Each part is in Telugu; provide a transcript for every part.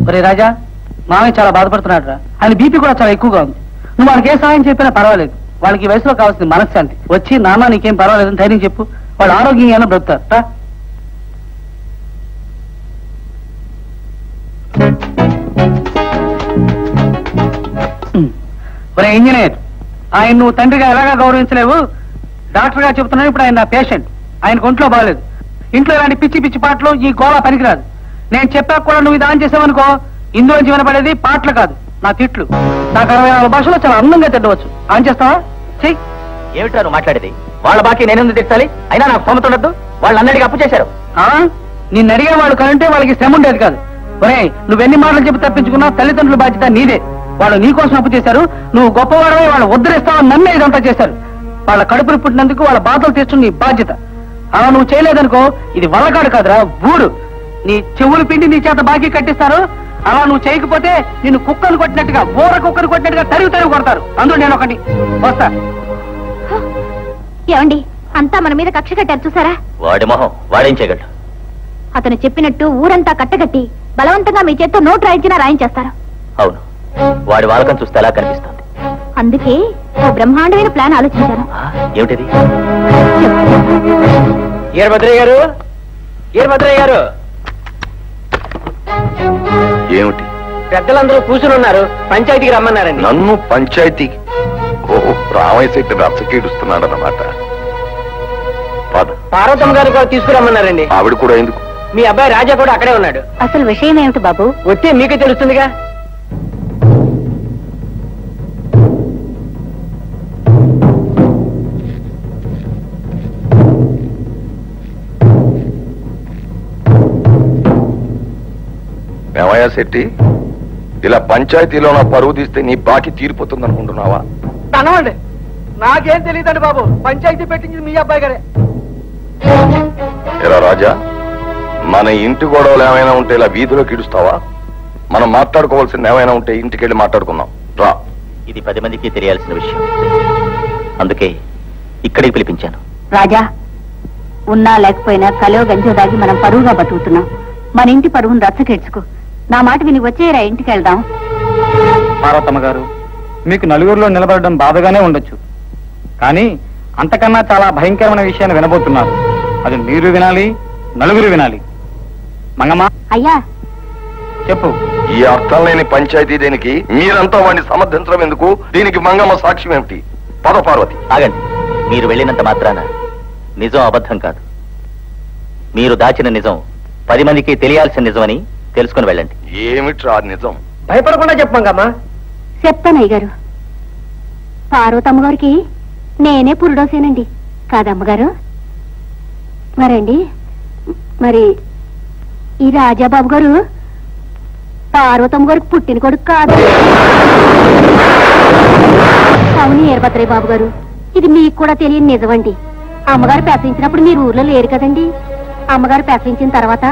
ఒరే రాజా, మామయ్య చాలా బాధపడుతున్నాడు రా. ఆయన బీపీ కూడా చాలా ఎక్కువగా ఉంది. నువ్వు వాళ్ళకి ఏ సహాయం చెప్పినా పర్వాలేదు. వాళ్ళకి ఈ వయసులో కావాల్సింది మనశ్శాంతి. వచ్చి నాన్న నీకేం పర్వాలేదని ధైర్యం చెప్పు. వాళ్ళు ఆరోగ్యంగా బ్రతుకుతారు. రా. ఒరే ఇంజనీర్, ఆయన నువ్వు తండ్రిగా ఎలాగా గౌరవించలేవు. డాక్టర్ గా చెప్తున్నాను. ఇప్పుడు ఆయన నా పేషెంట్. ఆయనకు ఒంట్లో బాగాలేదు. ఇంట్లో ఇలాంటి పిచ్చి పిచ్చి పాటలు, ఈ గోళ పనికిరాదు. నేను చెప్పాక కూడా నువ్వు ఇది ఆన్ చేసావనుకో, ఇందులోంచి వినపడేది పాటలు కాదు, నా తిట్లు. నాకు 64 భాషలో చాలా అందంగా తిట్టవచ్చు. ఆన్ చేస్తావా? చెయ్యి. ఏమిటా నువ్వు మాట్లాడేది? వాళ్ళ బాకీ నేనెందుకు తిట్టాలి? అయినా నాకు స్తోమత ఉండద్దు. వాళ్ళు అన్నిటికీ అప్పు చేశారు. నిన్ను అడిగే వాళ్ళు కనుంటే వాళ్ళకి శ్రమ ఉండేది కాదు. ఒరే, నువ్వెన్ని మాటలు చెప్పి తప్పించుకున్నా తల్లిదండ్రుల బాధ్యత నీదే. వాళ్ళు నీకోసం అప్పు చేశారు. నువ్వు గొప్పవాడవే వాళ్ళు ఉద్ధరిస్తావని నమ్మే ఇదంతా చేశారు. వాళ్ళ కడుపులు పుట్టినందుకు వాళ్ళ బాధలు తీర్చుకుని నీ బాధ్యత. అలా నువ్వు చేయలేదనుకో, ఇది వల్లకాడు కాదురా, ఊరు. నీ చెవులు పిండి నీ చేత బాకీ కట్టిస్తారు. అలా నువ్వు చేయకపోతే నిన్ను కుక్కను కొట్టినట్టుగా, ఊర కుక్కను కొట్టినట్టుగా తరిగి కొడతారు. అందులో నేను ఒకటి వస్తా. ఏమండి, అంతా మన మీద కక్ష కట్టారు చూసారా? వాడి మొహం వాడేం చేయగలడు? అతను చెప్పినట్టు ఊరంతా కట్టగట్టి బలవంతంగా మీ చేత్తో నోటు రాయించినా రాయించేస్తారు. అవును, వాడి వాళ్ళకం చూస్తే ఎలా కనిపిస్తుంది. అందుకే ఓ బ్రహ్మాండమైన ప్లాన్ ఆలోచించాను. ఏమిటిది? వీరభద్రయ్య గారు, వీరభద్రయ్య గారు. ఏమిటి? పెద్దలందరూ కూర్చుని ఉన్నారు. పంచాయతీకి రమ్మన్నారండి. నన్ను పంచాయతీకి? ఓహో, రామయ్య శెట్టి రచ్చకీడుస్తున్నాడు అన్నమాట. పార్వతమ్మ గారు కూడా తీసుకురమ్మన్నారండి. ఆవిడ కూడా ఎందుకు? మీ అబ్బాయి రాజా కూడా అక్కడే ఉన్నాడు. అసలు విషయం ఏమిటి బాబు? వచ్చే మీకే తెలుస్తుందిగా. రామయ్య శెట్టి, ఇలా పంచాయతీలో నా పరువు తీస్తే నీ బాకీ తీరిపోతుంది అనుకుంటున్నావా? తనవండి, నాకేం తెలియదండి బాబు. పంచాయతీ పెట్టింది మీ అబ్బాయి గారే. ఇలా రాజా, మన ఇంటి గొడవలు ఏమైనా ఉంటే ఇలా వీధిలోకి ఇడుస్తావా? మనం మాట్లాడుకోవాల్సింది ఏమైనా ఉంటే ఇంటికి వెళ్ళి మాట్లాడుకుందాం రా. ఇది 10 మందికి తెలియాల్సిన విషయం. అందుకే ఇక్కడికి పిలిపించాను. రాజా, ఉన్నా లేకపోయినా కలో గంజో దాగి మనం పరువుగా బతుకుతున్నాం. మన ఇంటి పరువును రచ్చకెడ్చుకో. నా మాట విని వచ్చేరా, ఇంటికి వెళ్దాం. పార్వతమ్మ గారు, మీకు నలుగురిలో నిలబడడం బాధగానే ఉండొచ్చు. కానీ అంతకన్నా చాలా భయంకరమైన విషయాన్ని వినబోతున్నారు. అది మీరు వినాలి, నలుగురు వినాలి. మంగమ్మ, అయ్యా చెప్పు. ఈ అర్థం లేని పంచాయతీ దేనికి? మీరంతా వాడిని సమర్థించడం ఎందుకు? దీనికి మంగమ్మ సాక్ష్యం ఏమిటి? పద పార్వతి. ఆగండి. మీరు వెళ్ళినంత మాత్రాన నిజం అబద్ధం కాదు. మీరు దాచిన నిజం 10 మందికి తెలియాల్సిన నిజమని తెలుసుకుని వెళ్ళండి. ఏమిట్రా నిజం? భయపడకుండా చెప్పంగమ్మా. చెప్తానయ్య గారు. పార్వతమ్మ గారికి నేనే పురుడోసేనండి కాదమ్మగారు. మరండి, మరి ఈ రాజాబాబు గారు పార్వతమ్మ గారికి పుట్టిన కొడుకు కాదు. అవును వీరభద్రయ్య బాబు గారు, ఇది మీకు కూడా తెలియని నిజమండి. అమ్మగారు ప్రసవించినప్పుడు మీరు ఊర్లో లేరు కదండి. అమ్మగారు ప్రసవించిన తర్వాత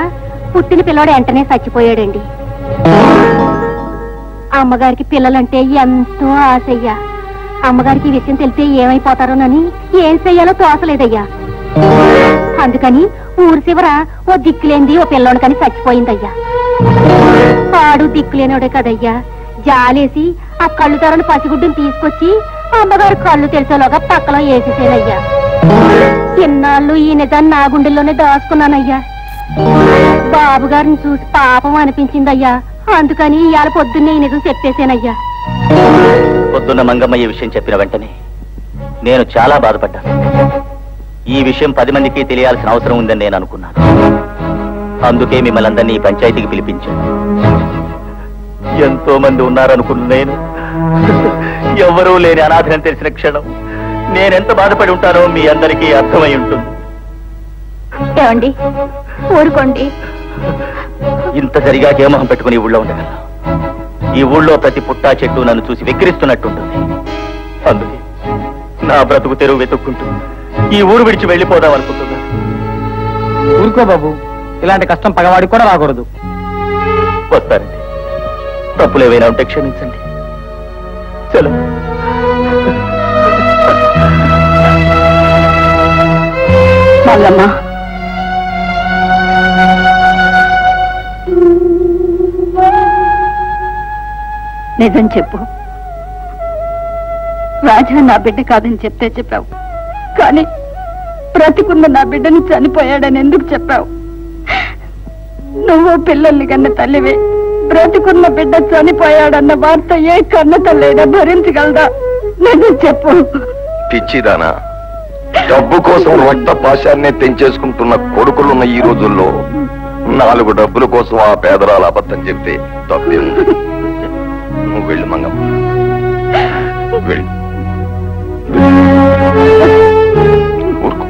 పుట్టిన పిల్లవాడు వెంటనే చచ్చిపోయాడండి. అమ్మగారికి పిల్లలంటే ఎంతో ఆశయ్యా. అమ్మగారికి ఈ విషయం తెలిస్తే ఏమైపోతారోనని ఏం చెయ్యాలో తోసలేదయ్యా. అందుకని ఊరు చివర ఓ దిక్కులేంది ఓ పిల్లోడికని చచ్చిపోయిందయ్యా. పాడు దిక్కులేనోడే కదయ్యా. జాలేసి ఆ కళ్ళు తరని పసిగుడ్డుని తీసుకొచ్చి అమ్మగారు కళ్ళు తెరిచేలోగా పక్కలో వేసేసేనయ్యా. ఇన్నాళ్ళు ఈ నిజాన్ని నా గుండెల్లోనే దాచుకున్నానయ్యా. బాబు గారిని చూసి పాపం అనిపించిందయ్యా. అందుకని ఇవాళ పొద్దున్నే ఈ నిజం చెప్పేశానయ్యా. పొద్దున్న మంగమ్మ ఈ విషయం చెప్పిన వెంటనే నేను చాలా బాధపడ్డాను. ఈ విషయం 10 మందికి తెలియాల్సిన అవసరం ఉందని నేను అనుకున్నాను. అందుకే మిమ్మల్ని అందరినీ పంచాయతీకి పిలిపించాను. ఎంతో మంది ఉన్నారనుకున్న నేను ఎవరూ లేని అనాథని తెలిసిన క్షణం నేనెంత బాధపడి ఉంటానో మీ అందరికీ అర్థమై ఉంటుంది. ఏమండి, ఊరుకోండి. ఇంత జరిగాక ఏ మొహం పెట్టుకుని ఊళ్ళో ఉండగలను? ఈ ఊళ్ళో ప్రతి పుట్టా చెట్టు నన్ను చూసి వెక్కిరిస్తున్నట్టుంటుంది. అందుకే నా బ్రతుకు తెరువు వెతుక్కుంటూ ఈ ఊరు విడిచి వెళ్ళిపోదాం అనుకుంటున్నా. ఊరుకో బాబు, ఇలాంటి కష్టం పగవాడికి కూడా రాకూడదు. వస్తారండి. తప్పులు ఏవైనా ఉంటే క్షమించండి. చలో. మల్లమ్మ, నిజం చెప్పు. రాజా నా బిడ్డ కాదని చెప్తే చెప్పావు, కానీ బ్రతికున్న నా బిడ్డని చనిపోయాడని ఎందుకు చెప్పావు? నువ్వు పిల్లల్ని కన్న తల్లివే, బ్రతికున్న బిడ్డ చనిపోయాడన్న వార్త ఏ కన్న తల్లైనా భరించగలదా? నిజం చెప్పు. పిచ్చిదానా, డబ్బు కోసం రక్త పాశాన్నే తెంచేసుకుంటున్న కొడుకులున్న ఈ రోజుల్లో 4 డబ్బుల కోసం ఆ పేదరాలు అబద్ధం చెప్తే తప్పే ఉంది. నువ్వు వెళ్ళు మంగమ్మ, వెళ్ళు. ఊరుకో.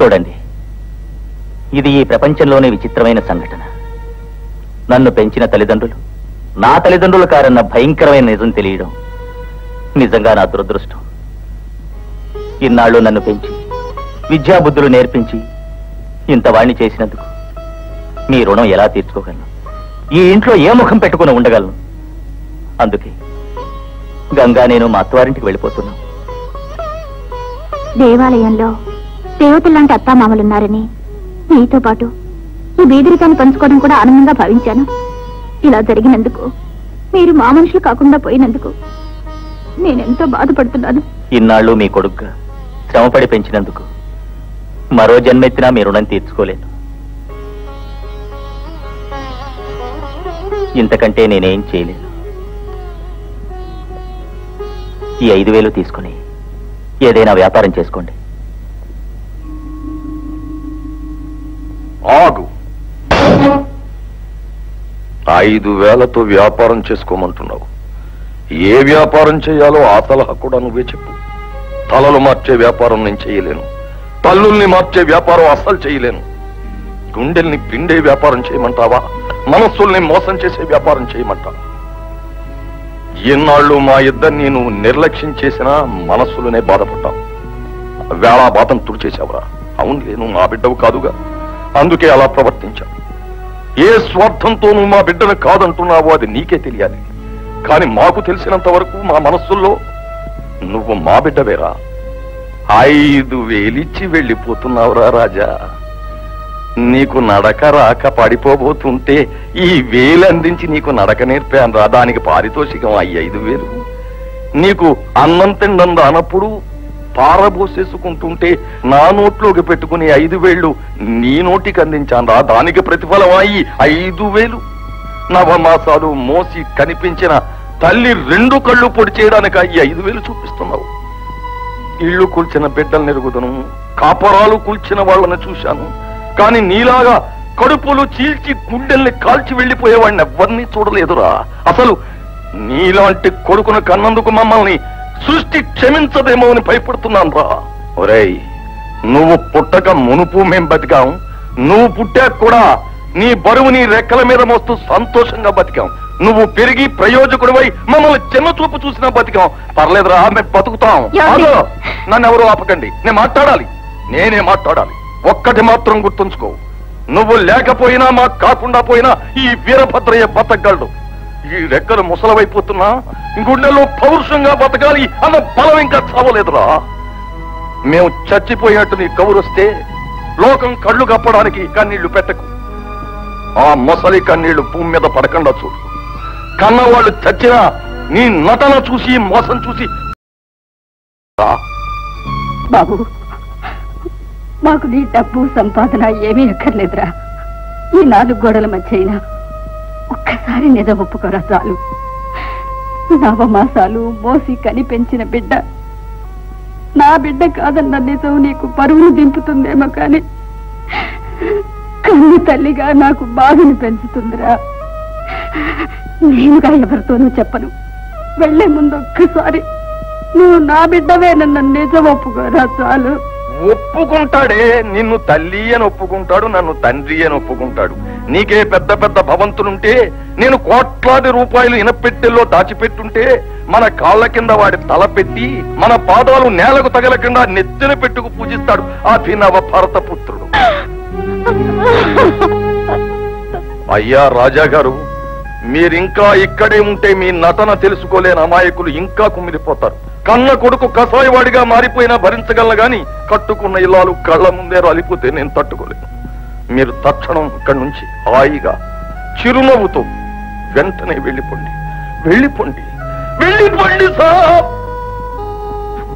చూడండి, ఇది ఈ ప్రపంచంలోనే విచిత్రమైన సంఘటన. నన్ను పెంచిన తల్లిదండ్రులు నా తల్లిదండ్రులు కారన్న భయంకరమైన నిజం తెలియడం నిజంగా నా దురదృష్టం. ఇన్నాళ్ళు నన్ను పెంచి విద్యాబుద్ధులు నేర్పించి ఇంత వాణ్ణి చేసినందుకు మీ రుణం ఎలా తీర్చుకోగలను? ఈ ఇంట్లో ఏ ముఖం పెట్టుకుని ఉండగలను? అందుకే గంగా నేను మా అత్తవారింటికి వెళ్ళిపోతున్నాం. దేవాలయంలో దేవతల్లాంటి అత్తామామలున్నారని మీతో పాటు ఈ బీదరికాన్ని పంచుకోవడం కూడా ఆనందంగా భావించాను. ఇలా జరిగినందుకు, మీరు మా మనుషులు కాకుండా పోయినందుకు నేనెంతో బాధపడుతున్నాను. ఇన్నాళ్ళు మీ కొడుగ్గా శ్రమపడి పెంచినందుకు మరో జన్మెత్తినా మీ రుణం తీర్చుకోలేను. ఇంతకంటే నేనేం చేయలేను. ఈ 5,000 తీసుకుని ఏదైనా వ్యాపారం చేసుకోండి. ఆగు. 5,000తో వ్యాపారం చేసుకోమంటున్నావు. ఏ వ్యాపారం చేయాలో ఆ సలహా కూడా నువ్వే చెప్పు. తలలు మార్చే వ్యాపారం నేను చేయలేను, తల్లుల్ని మార్చే వ్యాపారం అస్సలు చేయలేను. గుండెల్ని పిండే వ్యాపారం చేయమంటావా? మనస్సుల్ని మోసం చేసే వ్యాపారం చేయమంటావా? ఎన్నాళ్ళు మా ఇద్దరిని నువ్వు నిర్లక్ష్యం చేసినా మనస్సులోనే బాధపడ్డావు. వేళా బాధం తుడిచేశావురా. అవునులే, నువ్వు మా బిడ్డవు కాదుగా, అందుకే అలా ప్రవర్తించావు. ఏ స్వార్థంతో నువ్వు మా బిడ్డను కాదంటున్నావో అది నీకే తెలియాలి. కానీ మాకు తెలిసినంత వరకు మా మనస్సుల్లో నువ్వు మా బిడ్డవేరా. 5,000 ఇచ్చి వెళ్ళిపోతున్నావురా రాజా. నీకు నడక రాక పడిపోబోతుంటే ఈ 1,000 అందించి నీకు నడక నేర్పాను రా. దానికి పారితోషికం 5,000. నీకు అన్నం తిండం అన్నప్పుడు పారబోసేసుకుంటుంటే నా నోట్లోకి పెట్టుకుని 5,000 నీ నోటికి అందించాను రా. దానికి ప్రతిఫలం అయ్యి 5,000. నవమాసాలు మోసి కనిపించిన తల్లి 2 కళ్ళు పొడి చేయడానికి ఈ 5,000 చూపిస్తున్నావు. ఇళ్ళు కూల్చిన బిడ్డల్ని ఎరుగుదను, కాపరాలు కూల్చిన వాళ్ళని చూశాను. కానీ నీలాగా కడుపులు చీల్చి గుండెల్ని కాల్చి వెళ్లిపోయేవాడిని ఎవరిని చూడలేదురా. అసలు నీలాంటి కొడుకును కన్నందుకు మమ్మల్ని సృష్టి క్షమించదేమో అని భయపడుతున్నాను రా. ఒరేయ్, నువ్వు పుట్టక మునుపు మేం బతికాం, నువ్వు పుట్టాక కూడా నీ బరువు నీ రెక్కల మీద మోస్తూ సంతోషంగా బతికాం. నువ్వు పెరిగి ప్రయోజకుడివై మమ్మల్ని చిన్న చూపు చూసినా బతికాం. పర్లేదురా, మేము బతుకుతాం. నన్ను ఎవరు ఆపకండి, నేను మాట్లాడాలి, నేనే మాట్లాడాలి. ఒక్కటి మాత్రం గుర్తుంచుకో, నువ్వు లేకపోయినా మాకు కాకుండా పోయినా ఈ వీరభద్రయ్య బతకగలడు. ఈ రెక్కలు ముసలవైపోతున్నా గుండెల్లో పౌరుషంగా బతకాలి అన్న బలం ఇంకా చావలేదురా. మేము చచ్చిపోయినట్టు నీ కబురొస్తే లోకం కళ్ళు కప్పడానికి కన్నీళ్లు పెట్టకు. ఆ మొసలి కన్నీళ్లు భూమి మీద పడకుండా చూడు. కన్నవాళ్ళు చచ్చినా నీ నటన చూసి మోసం చూసి. బాబు, మాకు నీ డబ్బు సంపాదన ఏమీ అక్కర్లేదురా. ఈ 4 గోడల మధ్య అయినా ఒక్కసారి నిజం ఒప్పుకోరా చాలు. నవమాసాలు మోసి కనిపెంచిన బిడ్డ నా బిడ్డ కాదన్న నిజం నీకు పరువును దింపుతుందేమో కానీ కన్ను తల్లిగా నాకు బాధను పెంచుతుందిరా. నేనుగా ఎవరితోనూ చెప్పను. వెళ్లే ముందు ఒక్కసారి నువ్వు నా బిడ్డవేనన్న నిజం ఒప్పుకోరా చాలు. ఒప్పుకుంటాడే, నిన్ను తల్లి అని ఒప్పుకుంటాడు, నన్ను తండ్రి అని ఒప్పుకుంటాడు. నీకే పెద్ద పెద్ద భవంతులుంటే, నేను కోట్లాది రూపాయలు ఇనపెట్టెల్లో దాచిపెట్టుంటే మన కాళ్ళ కింద వాడి తల పెట్టి మన పాదాలు నేలకు తగలకుండా నెత్తిన పెట్టుకు పూజిస్తాడు అభినవ భారత పుత్రుడు. అయ్యా రాజా గారు, మీరింకా ఇక్కడే ఉంటే మీ నటన తెలుసుకోలేని అమాయకులు ఇంకా కుమిలిపోతారు. కన్న కొడుకు కసాయివాడిగా మారిపోయినా భరించగలను గాని కట్టుకున్న ఇల్లాలు కళ్ళ ముందే రాలిపోతే నేను తట్టుకోలేను. మీరు తక్షణం ఇక్కడి నుంచి హాయిగా చిరునవ్వుతో వెంటనే వెళ్ళిపోండి. వెళ్ళిపోండి, వెళ్ళిపోండి సార్,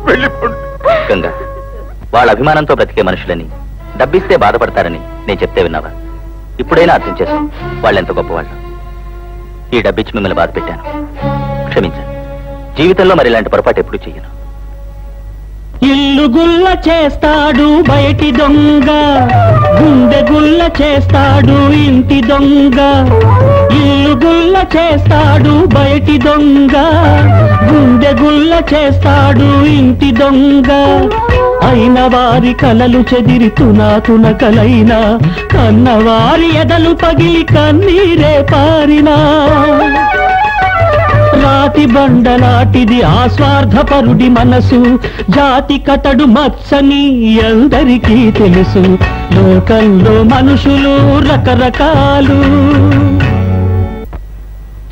వెళ్ళిపోండి. గంగా, వాళ్ళ అభిమానంతో బ్రతికే మనుషులని డబ్బిస్తే బాధపడతారని నేను చెప్తే విన్నావా? ఇప్పుడైనా అర్థం చేసుకో, వాళ్ళెంత గొప్పవాళ్ళు. ఈ డబ్బిచ్చి మిమ్మల్ని బాధ పెట్టాను, క్షమించండి. జీవితంలో మరి ఇలాంటి పొరపాటు ఎప్పుడు చెయ్యను. ఇల్లు గుల్ల చేస్తాడు బయటి దొంగ, గుండె గుల్ల చేస్తాడు ఇంటి దొంగ. ఇల్లు గుల్ల చేస్తాడు బయటి దొంగ, గుండె గుల్ల చేస్తాడు ఇంటి దొంగ. అయిన వారి కలలు చెదిరి తునకలైనా, కన్నవారి ఎదలు పగిలి కన్నీరే పారినా. రాతి బండలాటిది ఆ స్వార్థపరుడి మనసు, జాతి కతడు మచ్చని అందరికీ తెలుసు. లోకంలో మనుషులు రకరకాలు.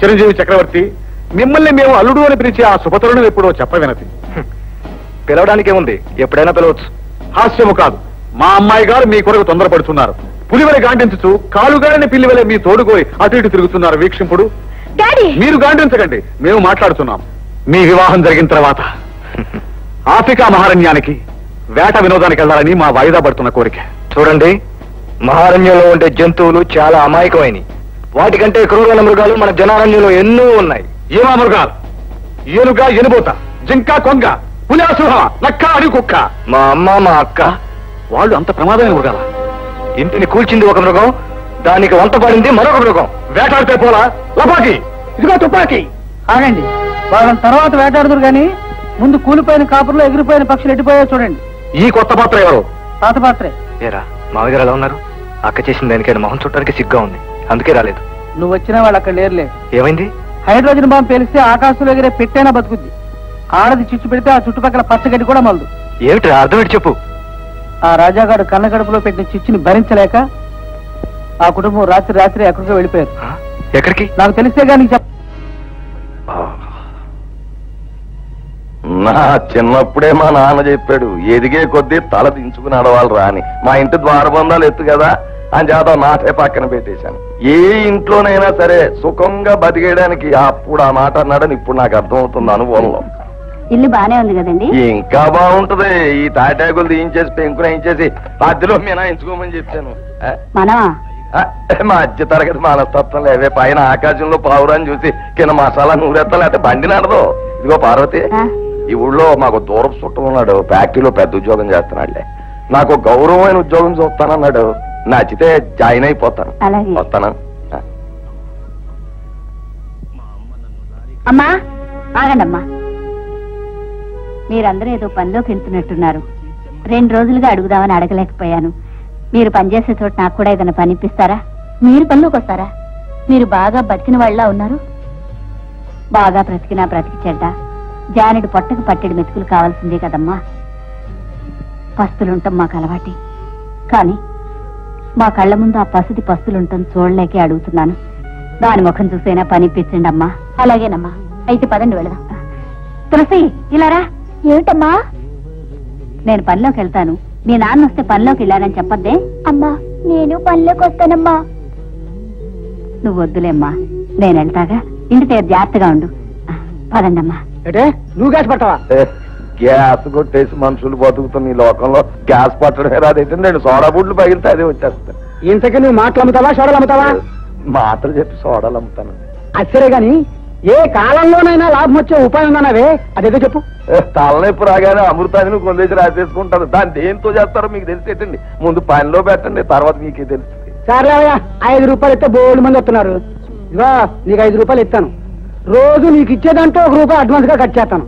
చిరంజీవి చక్రవర్తి, మిమ్మల్ని మేము అల్లుడు అని పిలిచి ఆ శుభతరుణం ఎప్పుడో చెప్పవినది. పిలవడానికేముంది, ఎప్పుడైనా పిలవచ్చు. హాస్యము కాదు, మా అమ్మాయి గారు మీ కొరకు తొందరపడుతున్నారు. పులివెల గాండించు కాలుగాడిని పిల్లివెల మీ తోడుకోయి అటు ఇటు తిరుగుతున్నారు వీక్షింపుడు. మీరు గాండించకండి, మేము మాట్లాడుతున్నాం. మీ వివాహం జరిగిన తర్వాత ఆఫ్రికా మహారణ్యానికి వేట వినోదానికి వెళ్ళాలని మా వాయిదా పడుతున్న కోరిక. చూడండి, మహారణ్యంలో ఉండే జంతువులు చాలా అమాయకమైనవి. వాటికంటే క్రూరమైన మృగాలు మన జనారణ్యంలో ఎన్నో ఉన్నాయి. ఏమా మృగాలు? ఏనుగ, ఎనుబోత, జింక, కొంగ, పులి, సింహం, నక్క, అడి, కుక్క. మా అమ్మ, మా అక్క వాళ్ళు అంత ప్రమాదమైన మృగాల? ఇంటిని కూల్చింది ఒక మృగం, దానికి వంట పడింది మరొక మృగం. వేటాడితే పోలా లపాకి, ఇదిగో తుపాకి. ఆగండి, వాళ్ళని తర్వాత వేటాడుదురు గాని ముందు కూలిపోయిన కాపుర్లో ఎగిరిపోయిన పక్షులు ఎట్టిపోయా చూడండి. ఈ కొత్త పాత్ర ఎవరు? పాత పాత్రే. ఏరా మామయ్య గారు ఎలా ఉన్నారు? అక్క చేసిన దానికైనా మొహం చూడటానికి సిగ్గా ఉంది, అందుకే రాలేదు. నువ్వు వచ్చినా వాళ్ళు అక్కడ లేరులే. ఏమైంది? హైడ్రోజన్ బాంబు పేలిస్తే ఆకాశంలో ఎగిరే పెట్టైనా బతుకుద్ది. ఆడది చిచ్చు పెడితే ఆ చుట్టుపక్కల పచ్చగడ్డి కూడా మలదు. ఏమిటి అర్థం ఏంటి చెప్పు. ఆ రాజాగాడు కన్న గడుపులో పెట్టిన చిచ్చుని భరించలేక ఆ కుటుంబం రాత్రి రాత్రి ఎక్కడికో వెళ్ళిపోయారు. ఎక్కడికి? నాకు తెలిస్తే కానీ చెప్ప. నా చిన్నప్పుడే మా నాన్న చెప్పాడు, ఎదిగే కొద్దీ తల దించుకుని ఆడవాళ్ళు రాని. మా ఇంటి ద్వారబంధాలు ఎత్తు కదా అని చేత నాటే పక్కన పెట్టేశాను. ఏ ఇంట్లోనైనా సరే సుఖంగా బతికేయడానికి అప్పుడు ఆ మాట అన్నాడని ఇప్పుడు నాకు అర్థమవుతుంది అనుభవంలో. ఇల్లు బానే ఉంది కదండి? ఇంకా బాగుంటది. ఈ తాటాకులు తీయించేసి పెంకులు వేయించేసి మధ్యలో మినాయించుకోమని చెప్పాను. మధ్య తరగతి మనస్తత్వం లేవే. పైన ఆకాశంలో పావురాన్ని చూసి కింద మసాలా నూరెత్తా లేకపోతే బండి నడదు. ఇదిగో పార్వతి, ఈ ఊళ్ళో మాకు దూరపు చుట్టం ఉన్నాడు, ఫ్యాక్టరీలో పెద్ద ఉద్యోగం చేస్తున్నాడులే. నాకు గౌరవమైన ఉద్యోగం చూస్తానన్నాడు. నచ్చితే జాయిన్ అయిపోతాను. వస్తాను. అమ్మా ఆగండమ్మా, మీరందరూ ఏదో పనిలోకి వెళ్తున్నట్టున్నారు. 2 రోజులుగా అడుగుదామని అడగలేకపోయాను. మీరు పనిచేసే చోట నాకు కూడా ఏదైనా పని ఇప్పిస్తారా? మీరు పనిలోకి వస్తారా? మీరు బాగా బతికిన వాళ్ళ ఉన్నారు. బాగా బ్రతికినా బ్రతికి చెడ్డ జానెడు పొట్టకు పట్టెడు మెతుకులు కావాల్సిందే కదమ్మా. పస్తులుంటాం మాకు అలవాటి, కానీ మా కళ్ళ ముందు ఆ పసిది పస్తులుంటాం చూడలేకే అడుగుతున్నాను. దాని ముఖం చూసైనా పని ఇప్పించండి అమ్మా. అలాగేనమ్మా, అయితే పదండి వెళదాం. తులసి ఇలారా. ఏమిటమ్మా? నేను పనిలోకి వెళ్తాను, మీ నాన్న వస్తే పనిలోకి వెళ్ళానని చెప్పద్దే. అమ్మా నేను పనిలోకి వస్తానమ్మా. నువ్వు వద్దులేమ్మా, నేను వెళ్తాగా. ఇంటి దగ్గర జాగ్రత్తగా ఉండు. పదండమ్మా. అంటే నువ్వు గ్యాస్ పట్టవా? గ్యాస్ కొట్టేసి మనుషులు బతుకుతున్న ఈ లోకంలో గ్యాస్ పట్టడమే రాదైతే 2 సోడా బుడ్లు పగిలితే అదే వచ్చేస్తా. ఇంతకీ నువ్వు మాటలు అమ్ముతావా సోడాలు అమ్ముతావా? మాటలు చెప్పి సోడాలు అమ్ముతాను. అసలే గాని ఏ కాలంలోనైనా లాభం వచ్చే ఉపాయం ఉందన్నావే, అదేదో చెప్పు. తలనొప్పి రాగానే అమృతాన్ని కొందేసి రాసేసుకుంటారు. దాన్ని దేంతో చేస్తారో మీకు తెలిసేటండి. ముందు పనిలో పెట్టండి, తర్వాత మీకే తెలుస్తుంది. సరేవయ్యా, 5 రూపాయలు ఇస్తే బోల్డ్ మంది వస్తున్నారు. ఇదిగో నీకు 5 రూపాయలు ఇస్తాను. రోజు నీకు ఇచ్చేదంటే 1 రూపాయి అడ్వాన్స్ గా కట్ చేస్తాను.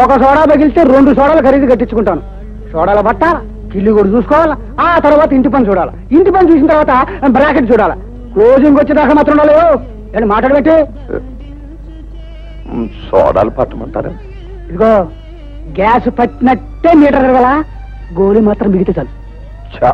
1 సోడా పగిలితే 2 సోడాలు ఖరీదు కట్టించుకుంటాను. సోడాలు పట్టాలా, కిల్లు కూడా చూసుకోవాలా, ఆ తర్వాత ఇంటి పని చూడాలా. ఇంటి పని చూసిన తర్వాత బ్రాకెట్ చూడాలా. క్లోజింగ్ వచ్చేదాకా మాత్రం ఉండాలి. మాట్లాడబెట్టి సోడాలు పట్టమంటారా? ఇదిగో గ్యాస్ పట్టినట్టే మీటర్ గోలి మాత్రం మిగితే చాలు. చా